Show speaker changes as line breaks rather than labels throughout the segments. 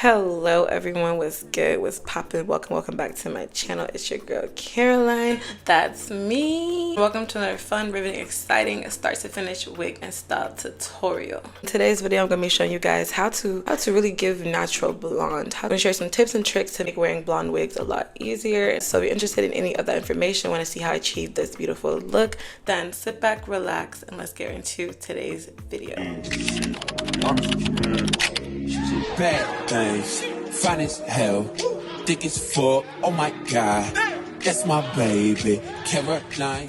Hello everyone, what's good, what's poppin'? Welcome back to my channel. It's your girl Caroline. That's me. Welcome to another fun, riveting, exciting start to finish wig and style tutorial. In today's video I'm gonna be showing you guys how to really give natural blonde. I'm gonna share some tips and tricks to make wearing blonde wigs a lot easier. So if you're interested in any of that information, want to see how I achieve this beautiful look, then sit back, relax, and let's get into today's video.
Bad things, fine as hell, thick as fuck, oh my god, that's my baby, Caroline.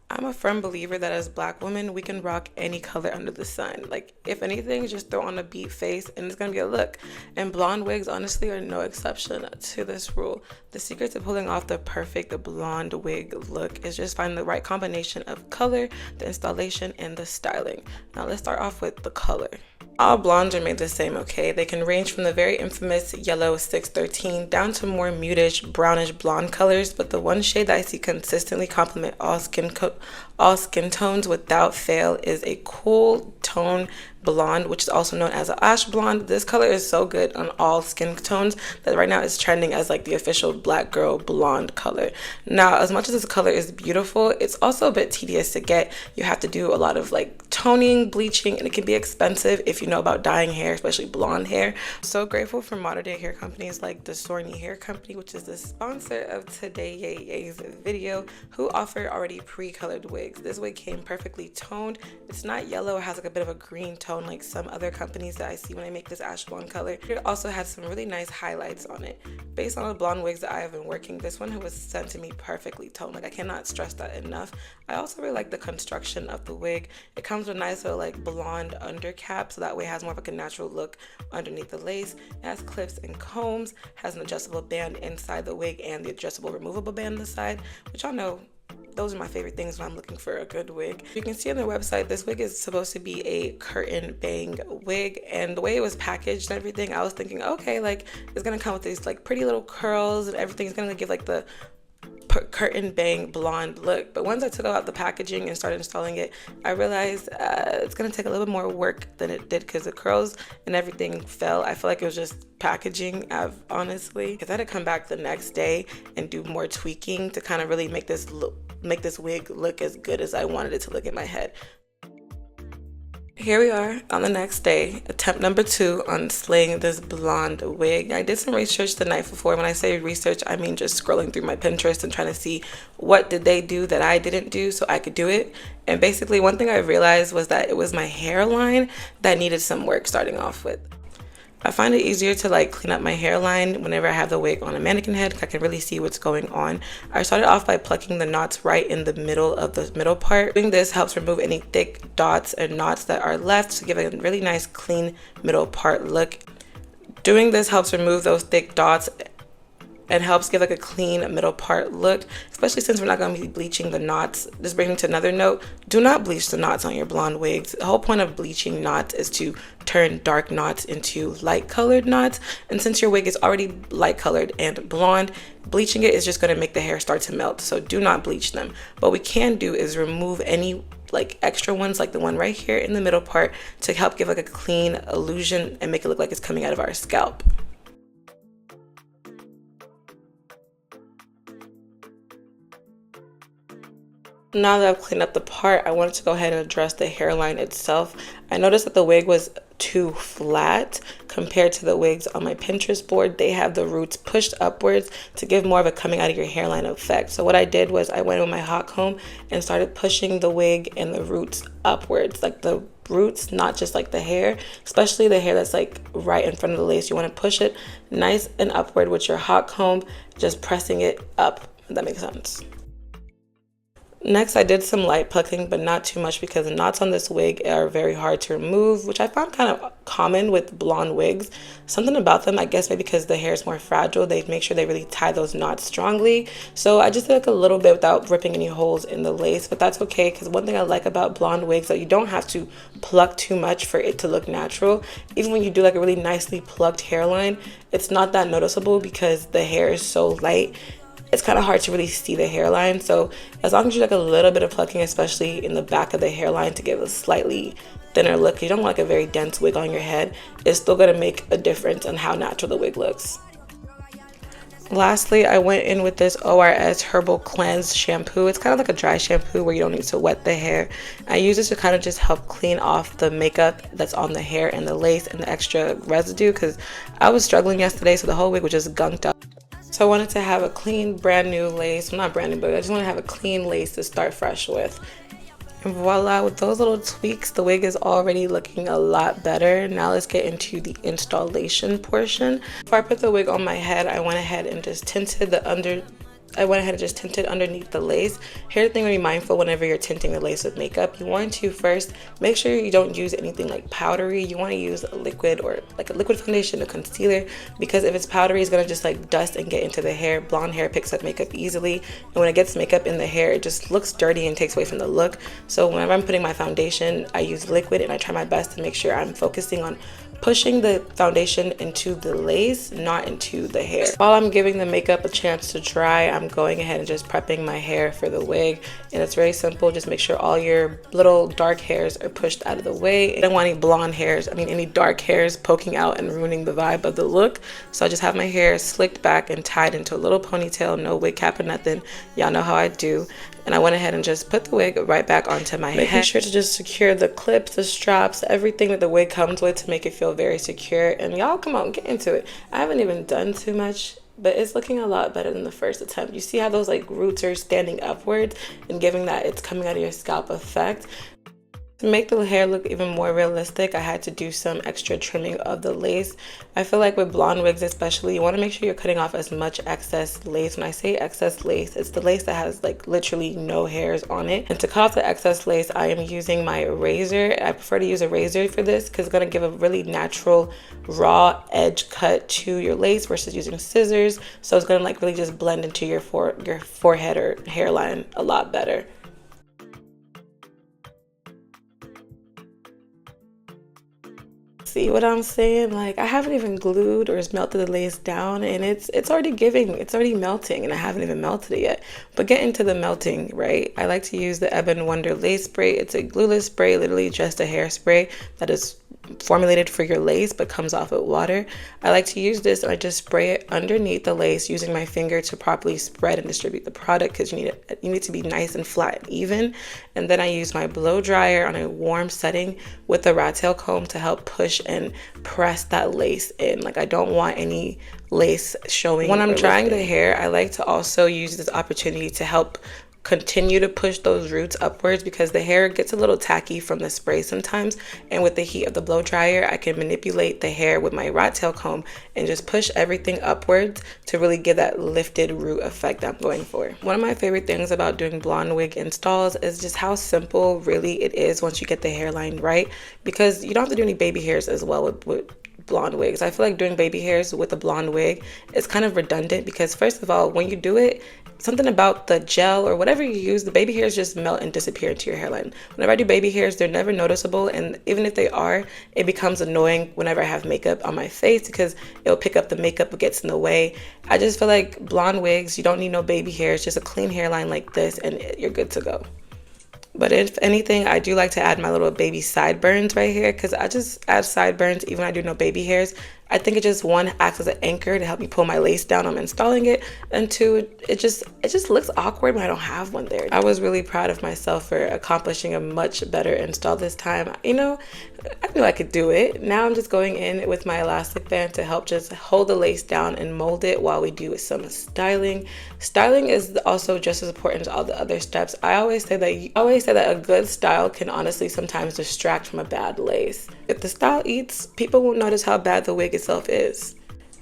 I'm a firm believer that as black women, we can rock any color under the sun. Like, if anything, just throw on a beat face and it's gonna be a look. And blonde wigs, honestly, are no exception to this rule. The secret to pulling off the perfect blonde wig look is just finding the right combination of color, the installation, and the styling. Now, let's start off with the color. All blondes are made the same, okay? They can range from the very infamous yellow 613 down to more muted brownish blonde colors, but the one shade that I see consistently complement all skin tones without fail is a cool tone blonde, which is also known as an ash blonde. This color is so good on all skin tones that right now it's trending as like the official black girl blonde color. Now, as much as this color is beautiful, it's also a bit tedious to get. You have to do a lot of like toning, bleaching, and it can be expensive if you know about dyeing hair, especially blonde hair. I'm so grateful for modern day hair companies like the Sorny Hair Company, which is the sponsor of today's video, who offer already pre-colored wigs. This wig came perfectly toned. It's not yellow, it has like a bit of a green tone like some other companies that I see when I make this ash blonde color. It also has some really nice highlights on it. Based on the blonde wigs that I have been working, this one was sent to me perfectly toned. Like, I cannot stress that enough. I also really like the construction of the wig. It comes with a nice little like blonde under cap, so that way it has more of like a natural look underneath the lace. It has clips and combs, has an adjustable band inside the wig and the adjustable removable band on the side, which y'all know those are my favorite things when I'm looking for a good wig. You can see on their website, this wig is supposed to be a curtain bang wig, and the way it was packaged and everything, I was thinking, okay, like it's gonna come with these like pretty little curls and everything's gonna give like the curtain bang blonde look. But once I took out the packaging and started installing it, I realized it's gonna take a little bit more work than it did because the curls and everything fell. I feel like it was just packaging, honestly, because I had to come back the next day and do more tweaking to kind of really make this wig look as good as I wanted it to look in my head. Here we are on the next day, attempt number 2 on slaying this blonde wig. I did some research the night before. When I say research, I mean just scrolling through my Pinterest and trying to see what did they do that I didn't do so I could do it. And basically one thing I realized was that it was my hairline that needed some work starting off with. I find it easier to like clean up my hairline whenever I have the wig on a mannequin head because I can really see what's going on. I started off by plucking the knots right in the middle of the middle part. Doing this helps remove any thick dots and knots that are left to give it a really nice clean middle part look. Doing this helps remove those thick dots and helps give like a clean middle part look, especially since we're not going to be bleaching the knots. This brings me to another note: do not bleach the knots on your blonde wigs. The whole point of bleaching knots is to turn dark knots into light colored knots, and since your wig is already light colored and blonde, bleaching it is just going to make the hair start to melt. So do not bleach them. What we can do is remove any like extra ones, like the one right here in the middle part, to help give like a clean illusion and make it look like it's coming out of our scalp. Now that I've cleaned up the part, I wanted to go ahead and address the hairline itself. I noticed that the wig was too flat compared to the wigs on my Pinterest board. They have the roots pushed upwards to give more of a coming out of your hairline effect. So what I did was I went with my hot comb and started pushing the wig and the roots upwards, like the roots, not just like the hair, especially the hair that's like right in front of the lace. You want to push it nice and upward with your hot comb, just pressing it up, if that makes sense. Next, I did some light plucking, but not too much because the knots on this wig are very hard to remove, which I found kind of common with blonde wigs. Something about them, I guess maybe because the hair is more fragile, they make sure they really tie those knots strongly. So I just did like a little bit without ripping any holes in the lace, but that's okay because one thing I like about blonde wigs is that you don't have to pluck too much for it to look natural. Even when you do like a really nicely plucked hairline, it's not that noticeable because the hair is so light it's kind of hard to really see the hairline. So as long as you like a little bit of plucking, especially in the back of the hairline to give a slightly thinner look, you don't want like a very dense wig on your head, it's still gonna make a difference on how natural the wig looks. Lastly, I went in with this ORS Herbal Cleanse shampoo. It's kind of like a dry shampoo where you don't need to wet the hair. I use this to kind of just help clean off the makeup that's on the hair and the lace and the extra residue, because I was struggling yesterday, so the whole wig was just gunked up. So I wanted to have a clean, brand new lace. Well, not brand new, but I just want to have a clean lace to start fresh with. And voila, with those little tweaks, the wig is already looking a lot better. Now let's get into the installation portion. Before I put the wig on my head, I went ahead and just tinted underneath the lace. Here's the thing to be mindful whenever you're tinting the lace with makeup. You want to first make sure you don't use anything like powdery. You want to use a liquid, or like a liquid foundation, a concealer, because if it's powdery, it's gonna just like dust and get into the hair. Blonde hair picks up makeup easily, and when it gets makeup in the hair, it just looks dirty and takes away from the look. So whenever I'm putting my foundation, I use liquid, and I try my best to make sure I'm focusing on pushing the foundation into the lace, not into the hair. While I'm giving the makeup a chance to dry, I'm going ahead and just prepping my hair for the wig. And it's very simple. Just make sure all your little dark hairs are pushed out of the way. I don't want any blonde hairs, any dark hairs poking out and ruining the vibe of the look. So I just have my hair slicked back and tied into a little ponytail, no wig cap or nothing. Y'all know how I do. And I went ahead and just put the wig right back onto my head. Making sure to just secure the clips, the straps, everything that the wig comes with to make it feel very secure. And y'all, come on, get into it. I haven't even done too much, but it's looking a lot better than the first attempt. You see how those like roots are standing upwards and giving that it's coming out of your scalp effect. To make the hair look even more realistic, I had to do some extra trimming of the lace. I feel like with blonde wigs especially, you want to make sure you're cutting off as much excess lace. When I say excess lace, it's the lace that has like literally no hairs on it. And to cut off the excess lace, I am using my razor. I prefer to use a razor for this because it's going to give a really natural raw edge cut to your lace versus using scissors. So it's going to like really just blend into your forehead or hairline a lot better. See what I'm saying? Like, I haven't even glued or melted the lace down, and it's already melting, and I haven't even melted it yet. But get into the melting, right? I like to use the Ebon Wonder lace spray. It's a glueless spray, literally just a hairspray that is formulated for your lace but comes off with water. I like to use this and I just spray it underneath the lace using my finger to properly spread and distribute the product, because you need it to be nice and flat and even. And then I use my blow dryer on a warm setting with a rat tail comb to help push and press that lace in. Like, I don't want any lace showing. When I'm drying the hair, I like to also use this opportunity to help continue to push those roots upwards, because the hair gets a little tacky from the spray sometimes, and with the heat of the blow dryer I can manipulate the hair with my rat tail comb and just push everything upwards to really give that lifted root effect I'm going for. One of my favorite things about doing blonde wig installs is just how simple really it is once you get the hairline right, because you don't have to do any baby hairs as well with blonde wigs. I feel like doing baby hairs with a blonde wig is kind of redundant, because first of all, when you do it, something about the gel or whatever you use, the baby hairs just melt and disappear into your hairline. Whenever I do baby hairs, they're never noticeable, and even if they are, it becomes annoying whenever I have makeup on my face, because it'll pick up the makeup, it gets in the way. I just feel like blonde wigs, you don't need no baby hairs, just a clean hairline like this and you're good to go. But if anything, I do like to add my little baby sideburns right here, because I just add sideburns even when I do no baby hairs. I think it just, one, acts as an anchor to help me pull my lace down when I'm installing it, and two, it just looks awkward when I don't have one there. I was really proud of myself for accomplishing a much better install this time. You know, I knew I could do it. Now I'm just going in with my elastic band to help just hold the lace down and mold it while we do some styling. Styling is also just as important as all the other steps. I always say that a good style can honestly sometimes distract from a bad lace. If the style eats, people won't notice how bad the wig itself is.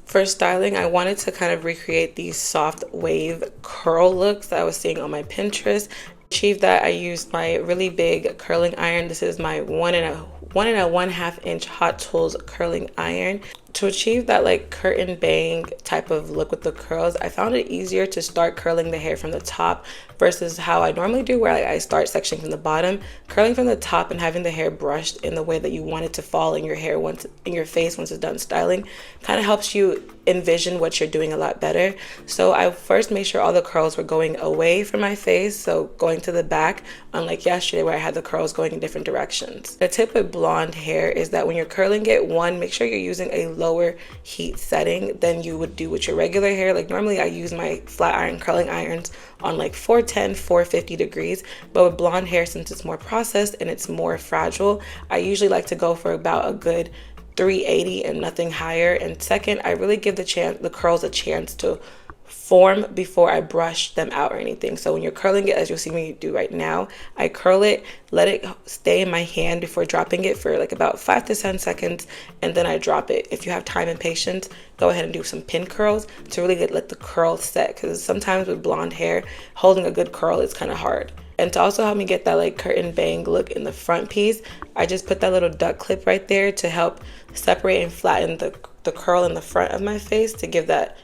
For styling, I wanted to kind of recreate these soft wave curl looks that I was seeing on my Pinterest. To achieve that, I used my really big curling iron. This is my 1 1/2 inch Hot Tools curling iron. To achieve that like curtain bang type of look with the curls, I found it easier to start curling the hair from the top versus how I normally do, where I start sectioning from the bottom. Curling from the top and having the hair brushed in the way that you want it to fall in your hair once in your face once it's done styling kind of helps you envision what you're doing a lot better. So I first made sure all the curls were going away from my face, so going to the back, unlike yesterday where I had the curls going in different directions. The tip with blonde hair is that when you're curling it, one, make sure you're using a lower heat setting than you would do with your regular hair. Like normally I use my flat iron curling irons on like 410, 450 degrees, but with blonde hair, since it's more processed and it's more fragile, I usually like to go for about a good 380 and nothing higher. And second, I really give the curls a chance to form before I brush them out or anything. So when you're curling it, as you'll see me do right now, I curl it, let it stay in my hand before dropping it for like about 5 to 10 seconds, and then I drop it. If you have time and patience, go ahead and do some pin curls to really let the curl set, because sometimes with blonde hair, holding a good curl is kind of hard. And to also help me get that like curtain bang look in the front piece, I just put that little duck clip right there to help separate and flatten the curl in the front of my face to give that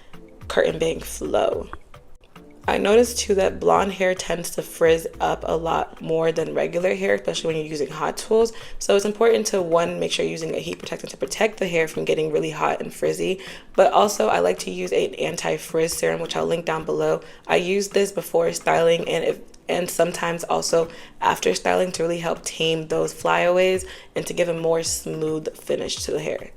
curtain bang flow. I noticed too that blonde hair tends to frizz up a lot more than regular hair, especially when you're using hot tools. So it's important to, one, make sure you're using a heat protectant to protect the hair from getting really hot and frizzy. But also I like to use an anti-frizz serum, which I'll link down below. I use this before styling and sometimes also after styling to really help tame those flyaways and to give a more smooth finish to the hair.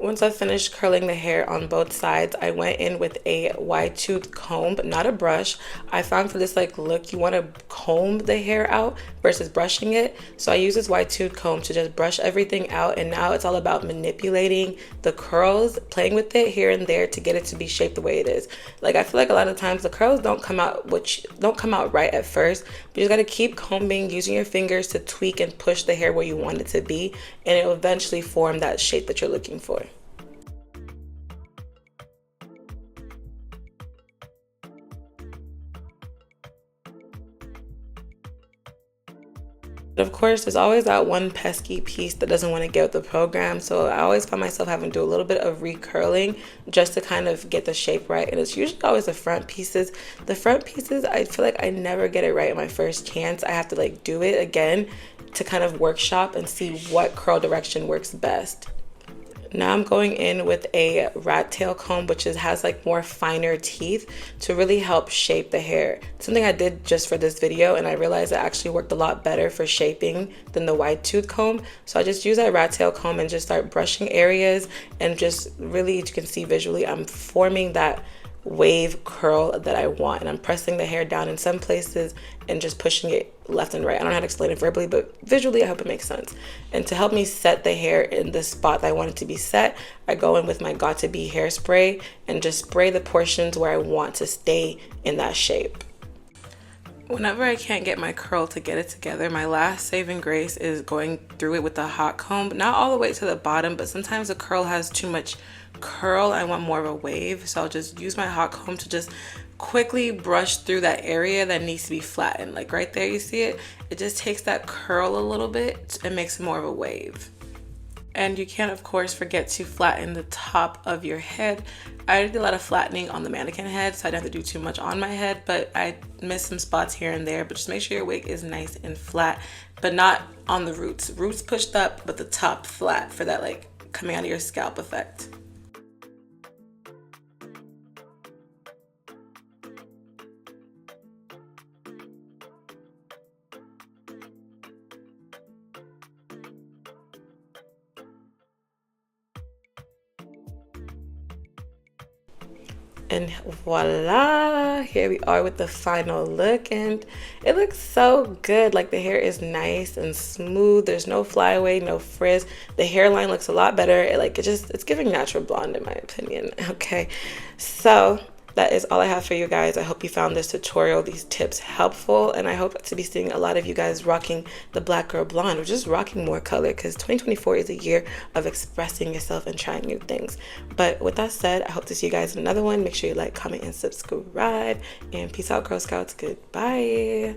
Once I finished curling the hair on both sides, I went in with a wide tooth comb, not a brush. I found for this like look, you want to comb the hair out versus brushing it. So I use this wide tooth comb to just brush everything out, and now it's all about manipulating the curls, playing with it here and there to get it to be shaped the way it is. Like I feel like a lot of times the curls don't come out right at first, but you just got to keep combing, using your fingers to tweak and push the hair where you want it to be, and it will eventually form that shape that you're looking for. Of course, there's always that one pesky piece that doesn't want to get with the program, so I always find myself having to do a little bit of recurling just to kind of get the shape right, and it's usually always the front pieces. The front pieces, I feel like I never get it right in my first chance. I have to like do it again to kind of workshop and see what curl direction works best. Now I'm going in with a rat tail comb, which has like more finer teeth to really help shape the hair. Something I did just for this video, and I realized it actually worked a lot better for shaping than the wide tooth comb. So I just use that rat tail comb and just start brushing areas, and just really, as you can see visually, I'm forming that wave curl that I want, and I'm pressing the hair down in some places and just pushing it left and right. I don't know how to explain it verbally, but visually I hope it makes sense. And to help me set the hair in the spot that I want it to be set, I go in with my Got To Be hairspray and just spray the portions where I want to stay in that shape. Whenever I can't get my curl to get it together, my last saving grace is going through it with a hot comb, not all the way to the bottom, but sometimes the curl has too much curl. I want more of a wave, so I'll just use my hot comb to just quickly brush through that area that needs to be flattened. Like right there, you see it? It just takes that curl a little bit and makes it more of a wave. And you can't, of course, forget to flatten the top of your head. I did a lot of flattening on the mannequin head, so I didn't have to do too much on my head, but I missed some spots here and there. But just make sure your wig is nice and flat, but not on the roots. Roots pushed up, but the top flat for that like coming out of your scalp effect. And voila, here we are with the final look, and it looks so good. Like the hair is nice and smooth, there's no flyaway, no frizz. The hairline looks a lot better. It's giving natural blonde in my opinion. Okay, so that is all I have for you guys. I hope you found this tutorial, these tips helpful, and I hope to be seeing a lot of you guys rocking the black girl blonde, or just rocking more color, because 2024 is a year of expressing yourself and trying new things. But with that said, I hope to see you guys in another one. Make sure you like, comment, and subscribe, and peace out, Girl Scouts. Goodbye.